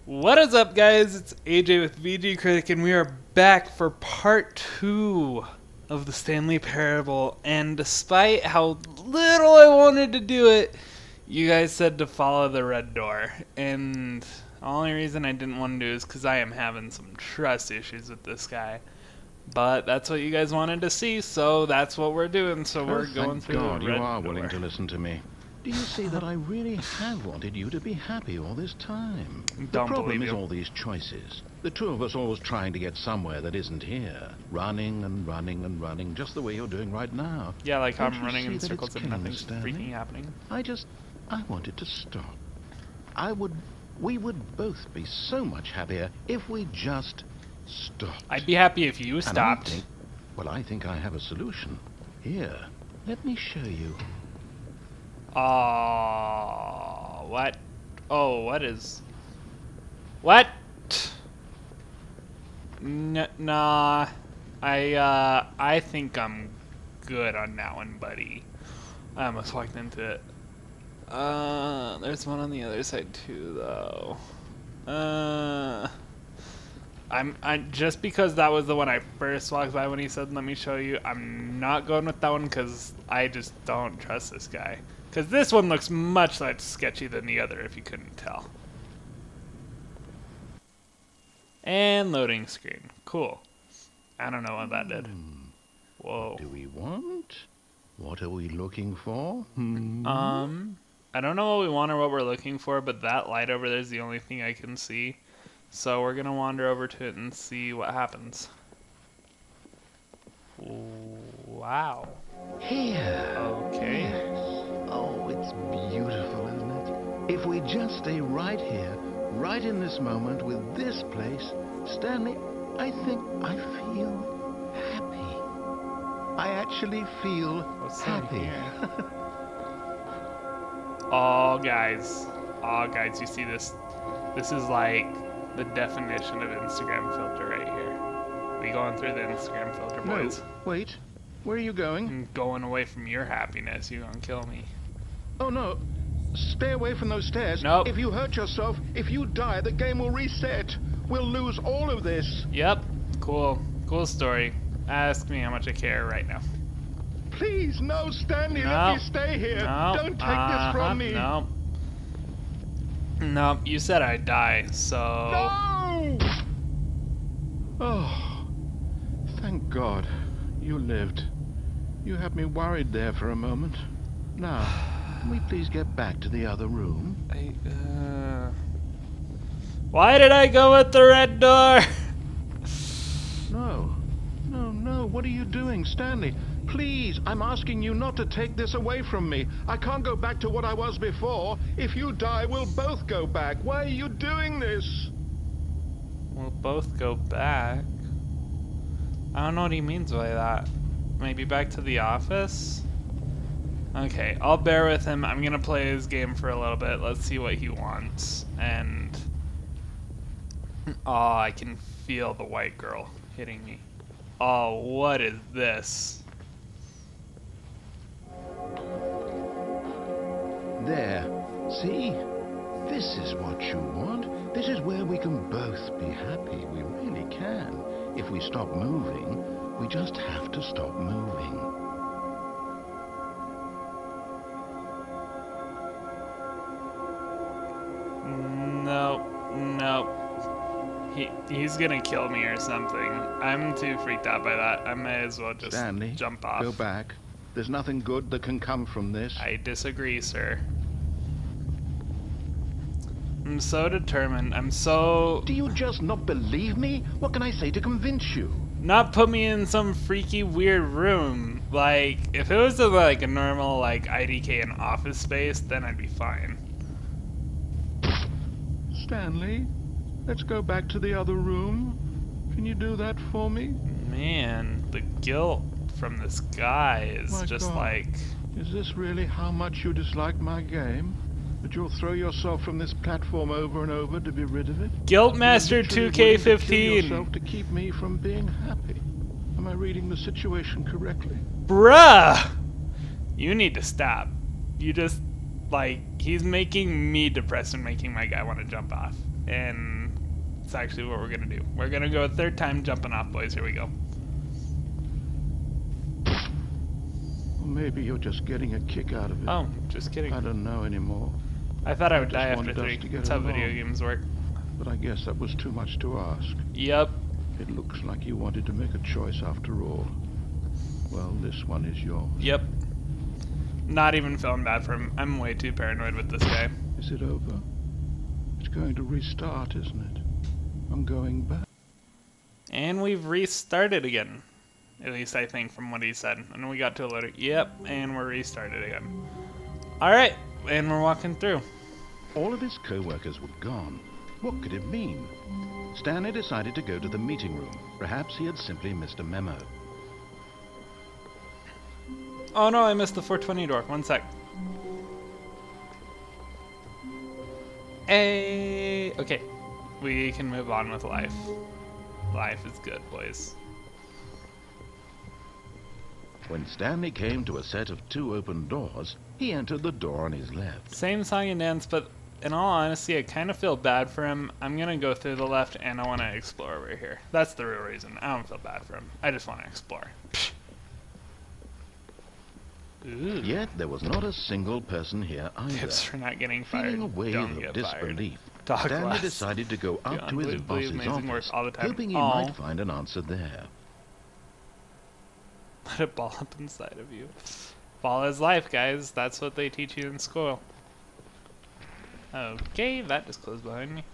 What is up, guys? It's AJ with VGCritic, and we are back for part 2 of the Stanley Parable. And despite how little I wanted to do it, you guys said to follow the red door. And the only reason I didn't want to do it is because I am having some trust issues with this guy. But that's what you guys wanted to see, so that's what we're doing. So we're going through the red door. You are willing to listen to me. Do you see that I really have wanted you to be happy all this time? The problem is all these choices. The two of us always trying to get somewhere that isn't here. Running and running and running, just the way you're doing right now. Yeah, like I'm running in circles and nothing's freaking happening. I wanted to stop. We would both be so much happier if we just stopped. I'd be happy if you stopped. I think I have a solution. Here, let me show you. Oh, what? Oh, what is... What? Nah, I think I'm good on that one, buddy. I almost walked into it. There's one on the other side too, though. I'm just because that was the one I first walked by when he said, "Let me show you." I'm not going with that one because I just don't trust this guy. Because this one looks much less sketchy than the other, if you couldn't tell. And loading screen. Cool. I don't know what that did. Whoa. What do we want? What are we looking for? I don't know what we want or what we're looking for, but that light over there is the only thing I can see. So we're going to wander over to it and see what happens. Wow. Here. Okay. Yes. Oh, it's beautiful, isn't it? If we just stay right here, right in this moment with this place, Stanley, I think I feel happy. I actually feel happy. Oh, guys, you see this? This is like the definition of Instagram filter right here. We going through the Instagram filter, boys. No, wait. Where are you going? I'm going away from your happiness. You're gonna kill me. Oh, no. Stay away from those stairs. Nope. If you hurt yourself, if you die, the game will reset. We'll lose all of this. Yep. Cool. Cool story. Ask me how much I care right now. Please, no, Stanley, let me stay here. Don't take this from me. No. No, you said I'd die, so... No! Oh, thank God. You lived. You had me worried there for a moment. Now, can we please get back to the other room? Why did I go with the red door? No. No, what are you doing, Stanley? Please, I'm asking you not to take this away from me. I can't go back to what I was before. If you die, we'll both go back. Why are you doing this? We'll both go back? I don't know what he means by that. Maybe back to the office? Okay, I'll bear with him. I'm gonna play his game for a little bit. Let's see what he wants. And... oh, I can feel the white girl hitting me. Oh, what is this? There. See? This is what you want. This is where we can both be happy. We really can. If we stop moving, we just have to stop moving. No. He's gonna kill me or something. I'm too freaked out by that. I may as well just jump off. Go back. There's nothing good that can come from this. I disagree, sir. I'm so determined. I'm so... Do you just not believe me? What can I say to convince you? Not put me in some freaky weird room. Like, if it was like a normal like IDK and office space, then I'd be fine. Stanley, let's go back to the other room. Can you do that for me? Man, the guilt from this guy is just like... Is this really how much you dislike my game? That you'll throw yourself from this platform over and over to be rid of it? Guiltmaster 2K15! Kill yourself to keep me from being happy. Am I reading the situation correctly? Bruh! You need to stop. You just... like, he's making me depressed and making my guy want to jump off. And it's actually what we're gonna do. We're gonna go a third time jumping off, boys. Here we go. Or maybe you're just getting a kick out of it. Oh, just kidding. I don't know anymore. I thought I would just die after wanted us 3. to get That's how video along. games work. But I guess that was too much to ask. Yep. It looks like you wanted to make a choice after all. Well, this one is yours. Yep. Not even feeling bad for him. I'm way too paranoid with this guy. Is it over? It's going to restart, isn't it? I'm going back. And we've restarted again. At least I think from what he said. And we got to a letter. Yep, and we're restarted again. Alright, and we're walking through. All of his co-workers were gone. What could it mean? Stanley decided to go to the meeting room. Perhaps he had simply missed a memo. Oh no, I missed the 420 door. One sec. Hey, okay. We can move on with life. Life is good, boys. When Stanley came to a set of 2 open doors, he entered the door on his left. Same song and dance, but in all honesty, I kind of feel bad for him. I'm gonna go through the left, and I want to explore over here. That's the real reason. I don't feel bad for him. I just want to explore. Ooh. Yet there was not a single person here either. Tips for not getting fired. Feeling a wave Don't of get disbelief, Dog Stanley glass. decided to go up to his unbelievably boss's amazing work office, all the time. hoping he Aw. might find an answer there. Let it ball up inside of you. Ball is life, guys. That's what they teach you in school. Okay, that just closed behind me.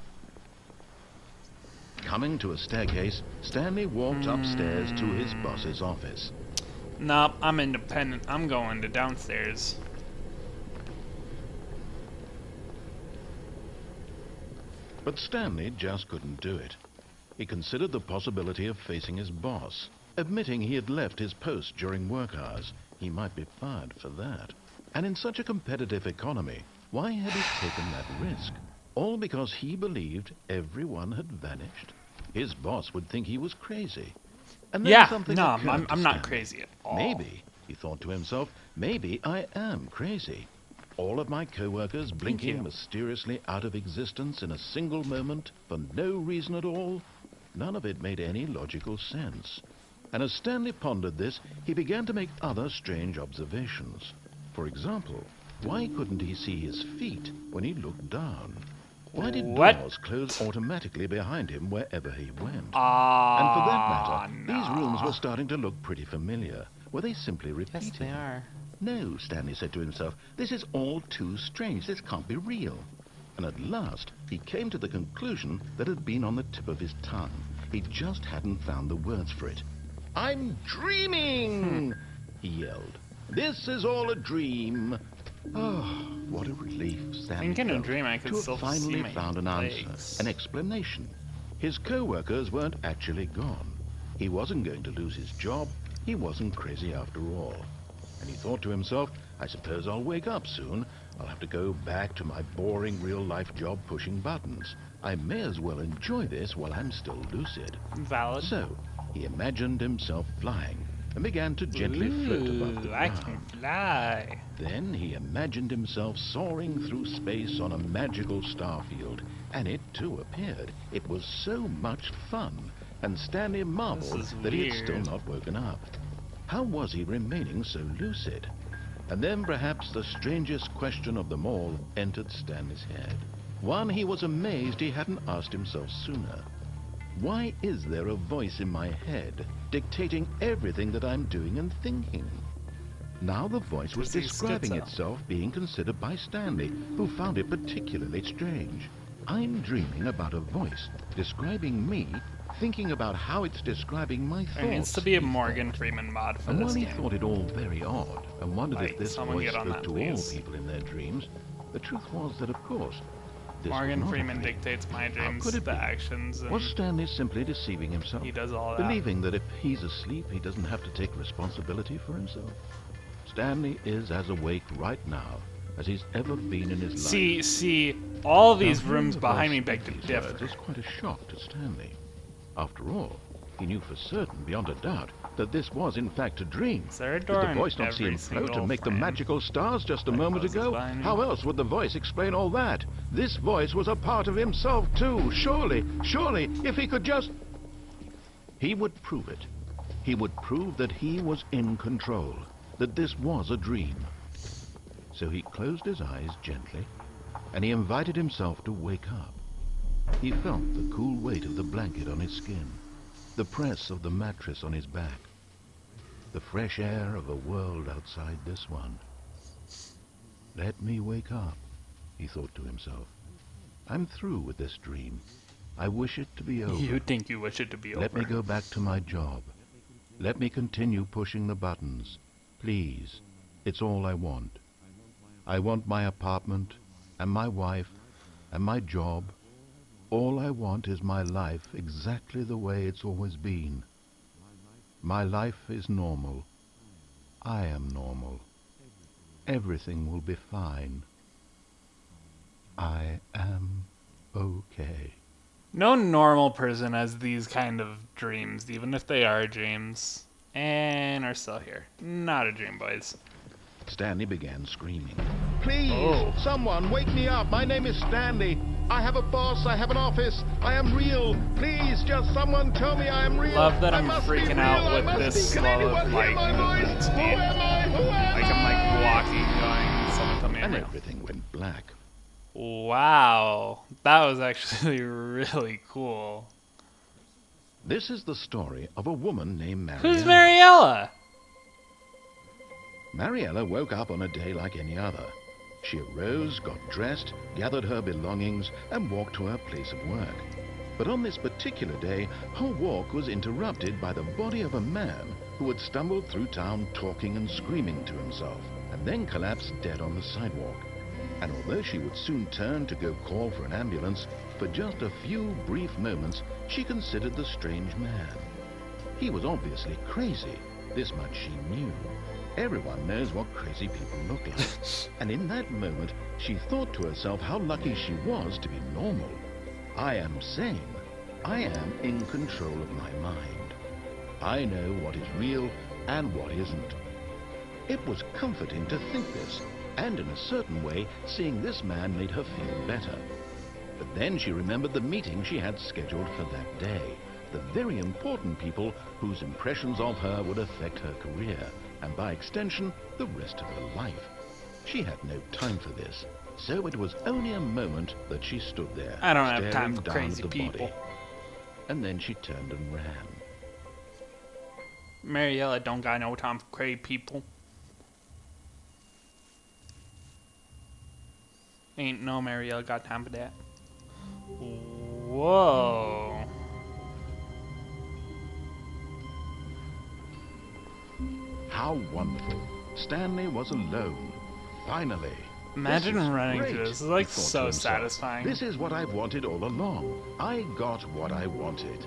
Coming to a staircase, Stanley walked upstairs to his boss's office. Nope, I'm independent. I'm going to downstairs. But Stanley just couldn't do it. He considered the possibility of facing his boss, admitting he had left his post during work hours. He might be fired for that. And in such a competitive economy, why had he taken that risk? All because he believed everyone had vanished. His boss would think he was crazy. And then Yeah, something no, occurred to I'm not Stanley. crazy at all. Maybe, he thought to himself, maybe I am crazy. All of my co-workers blinking you. mysteriously out of existence in a single moment for no reason at all. None of it made any logical sense. And as Stanley pondered this, he began to make other strange observations. For example, why couldn't he see his feet when he looked down? Why did What? doors close automatically behind him wherever he went? And And for that matter, these rooms were starting to look pretty familiar. Were they simply repeating? Yes, they are. No, Stanley said to himself, this is all too strange. This can't be real. And at last, he came to the conclusion that had been on the tip of his tongue. He just hadn't found the words for it. I'm dreaming, he yelled. This is all a dream. Oh, what a relief Stanley Thinking a felt dream, I could to still have finally see my found an answer, legs. an explanation. His co-workers weren't actually gone. He wasn't going to lose his job. He wasn't crazy after all. And he thought to himself, I suppose I'll wake up soon. I'll have to go back to my boring real-life job pushing buttons. I may as well enjoy this while I'm still lucid. Valid. So, he imagined himself flying and began to gently float above the I ground. can fly. Then he imagined himself soaring through space on a magical starfield, and it too appeared. It was so much fun, and Stanley marveled is that he had still weird. not woken up. How was he remaining so lucid? And then perhaps the strangest question of them all entered Stanley's head. One he was amazed he hadn't asked himself sooner. Why is there a voice in my head dictating everything that I'm doing and thinking? Now the voice was Because he's describing schizo. itself being considered by Stanley, who found it particularly strange. I'm dreaming about a voice describing me, thinking about how it's describing my thoughts. There needs to be a he Morgan thought. Freeman mod for And this while he game. thought it all very odd, and wondered Like, if this someone voice get on spoke that, to please. all people in their dreams, the truth was that, of course, this was Morgan not a Freeman dream. dictates my How dreams, could it the be? actions, and Was Stanley simply deceiving himself? he does all that. Believing that if he's asleep, he doesn't have to take responsibility for himself? Stanley is as awake right now as he's ever been in his life. See, all these Now, rooms hearing the behind voice me beg to speak these words differ. is quite a shock to Stanley. After all, he knew for certain, beyond a doubt, that this was in fact a dream. Is there a Did door the in voice not see every him float single and make the frame? magical stars just a Like moment Moses ago? behind me? How else would the voice explain all that? This voice was a part of himself too. Surely, if he could just... He would prove it. He would prove that he was in control, that this was a dream. So he closed his eyes gently, and he invited himself to wake up. He felt the cool weight of the blanket on his skin, the press of the mattress on his back, the fresh air of a world outside this one. Let me wake up, he thought to himself. I'm through with this dream. I wish it to be over. You think you wish it to be over. Let me go back to my job. Let me continue pushing the buttons. Please, it's all I want. I want my apartment, and my wife, and my job. All I want is my life exactly the way it's always been. My life is normal. I am normal. Everything will be fine. I am okay. No normal person has these kind of dreams, even if they are dreams. And are still here. Not a dream, boys. Stanley began screaming. Please, Oh. someone wake me up. My name is Stanley. I have a boss. I have an office. I am real. Please, just someone tell me I am real. Love that I I'm must be freaking real. out I with must this be. Can slow anyone of, hear like, my movement voice? speed. Who am I? Who am Like I'm I? like walking, going, someone tell me I'm And real. everything went black. Wow. That was actually really cool. This is the story of a woman named Mariella. Who's Mariella? Mariella woke up on a day like any other. She arose, got dressed, gathered her belongings, and walked to her place of work. But on this particular day, her walk was interrupted by the body of a man who had stumbled through town talking and screaming to himself, and then collapsed dead on the sidewalk. And although she would soon turn to go call for an ambulance, for just a few brief moments, she considered the strange man. He was obviously crazy. This much she knew. Everyone knows what crazy people look like. And in that moment, she thought to herself how lucky she was to be normal. I am sane. I am in control of my mind. I know what is real and what isn't. It was comforting to think this, and in a certain way, seeing this man made her feel better. But then she remembered the meeting she had scheduled for that day. The very important people whose impressions of her would affect her career, and by extension, the rest of her life. She had no time for this, so it was only a moment that she stood there, I don't have time staring for down crazy at the people. body. And then she turned and ran. Mariella don't got no time for crazy people. Ain't no Mariella got time for that. Whoa. How wonderful. Stanley was alone. Finally. Imagine This is running great, through this. It's he like thought to so himself. satisfying. This is what I've wanted all along. I got what I wanted.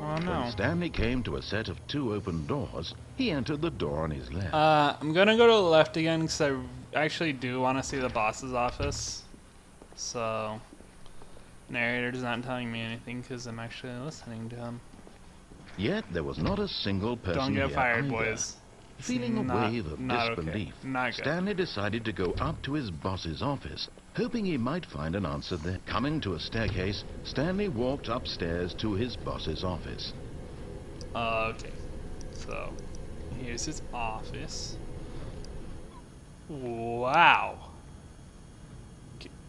Oh no. When Stanley came to a set of 2 open doors, he entered the door on his left. I'm gonna go to the left again because I actually do want to see the boss's office. So, narrator's not telling me anything because I'm actually listening to him. Yet there was not a single person Don't get here fired, either. boys. Feeling a Not- wave of not okay. disbelief, Not good. Stanley decided to go up to his boss's office, hoping he might find an answer there. Coming to a staircase, Stanley walked upstairs to his boss's office. Okay. So, here's his office. Wow.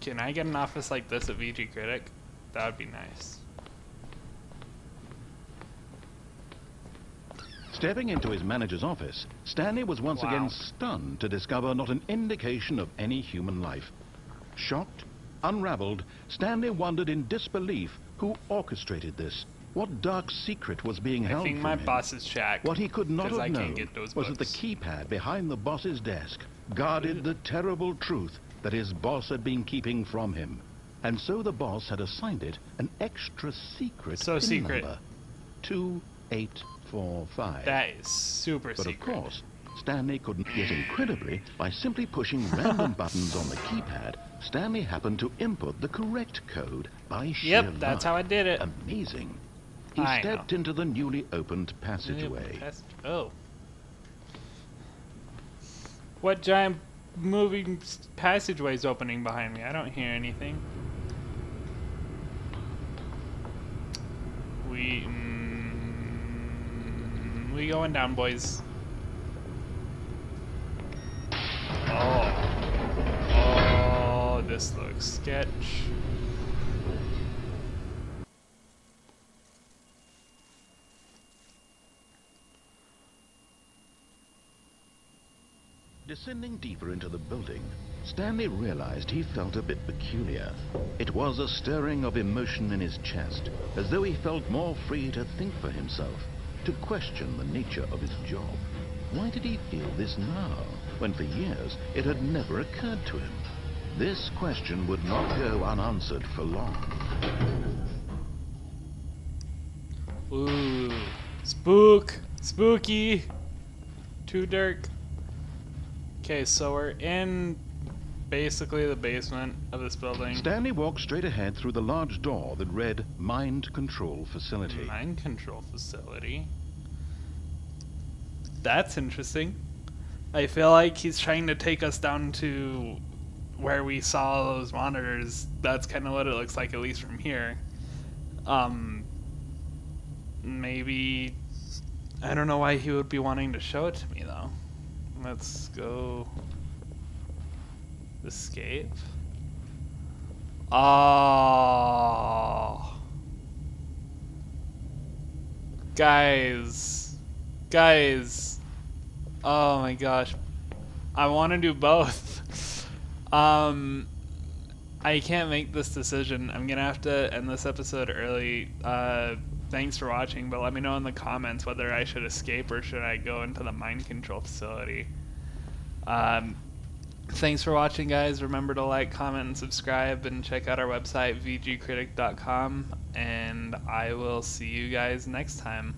Can I get an office like this at VGCritic? That would be nice. Stepping into his manager's office, Stanley was once Wow. again stunned to discover not an indication of any human life. Shocked, unraveled, Stanley wondered in disbelief who orchestrated this. What dark secret was being I held think from my him? boss is Shaq. What he could not 'cause I have can't known get those was that the books. keypad behind the boss's desk guarded the terrible truth that his boss had been keeping from him. And so the boss had assigned it an extra secret So pin secret. number, 2845. That is super But secret. of course, Stanley couldn't. Yet incredibly, by simply pushing random buttons on the keypad, Stanley happened to input the correct code by sheer luck. Yep, that's how I did it. Amazing. He I stepped into the newly opened passageway. Oh. What giant moving passageway's opening behind me? I don't hear anything. We going down, boys. Oh, this looks sketch. Descending deeper into the building, Stanley realized he felt a bit peculiar. It was a stirring of emotion in his chest, as though he felt more free to think for himself, to question the nature of his job. Why did he feel this now, when for years it had never occurred to him? This question would not go unanswered for long. Ooh, spooky, too dark. Okay, so we're in basically the basement of this building. Stanley walked straight ahead through the large door that read Mind Control Facility. Mind Control Facility? That's interesting. I feel like he's trying to take us down to where we saw those monitors. That's kind of what it looks like, at least from here. Maybe... I don't know why he would be wanting to show it to me, though. Let's go... Escape? Oh... Guys... Oh my gosh. I want to do both. I can't make this decision. I'm gonna have to end this episode early. Thanks for watching, but let me know in the comments whether I should escape or should I go into the mind control facility. Thanks for watching, guys. Remember to like, comment, and subscribe, and check out our website, VGCritic.com, and I will see you guys next time.